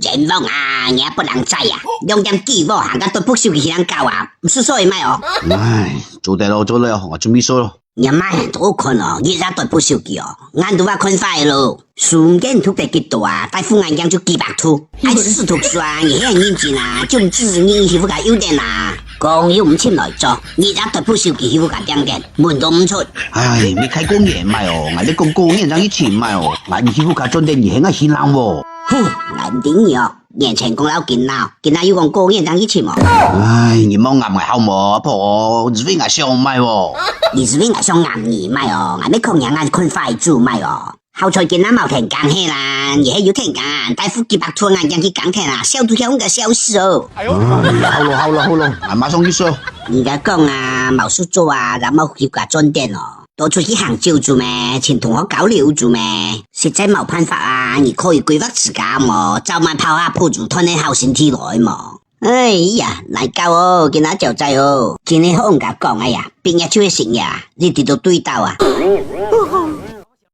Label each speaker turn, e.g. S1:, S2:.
S1: 人亡啊，也不能知啊，兩點幾喎，行緊對卜少嘅人教啊，唔輸所以咪哦。
S2: 唉，做大佬咗啦，我準備數咯。
S1: 你買多困哦，日日對卜少嘅哦，眼都話困快咯。順間讀得幾多啊？大副眼鏡就幾百圖，愛死讀書啊，也很認真啊，就唔知你媳婦家有點啊。講要唔簽來做，日日對卜少嘅媳婦家點嘅，門都唔出。
S2: 唉，未開過年咪哦，我哋講過年讓以前咪哦，我媳婦家做啲嘢係顯冷喎。
S1: 哼，難頂你哦，年前講老見老要講過年讓以前哦。
S2: 唉，你冇啱埋好冇，阿婆，你為我想咪喎。
S1: 你是為我想啱你咪哦，我咩窮人啊困快做咪哦。後才見阿毛田講起啦，而係要聽講，大夫幾百兔眼鏡去講起啦，笑到香嘅笑死哦。
S2: 好咯，我馬上去說。
S1: 而家講啊，冇事做啊，然後去家賺點哦，多出去行招做咩？請同學交流做咩？實在冇辦法啊，你可以規劃自家嘛，早晚跑下鋪住吞啲好身體來嘛。哎呀，難搞哦，見阿條仔哦，今日好唔敢講哎呀，邊日就會成呀，你哋都對到啊。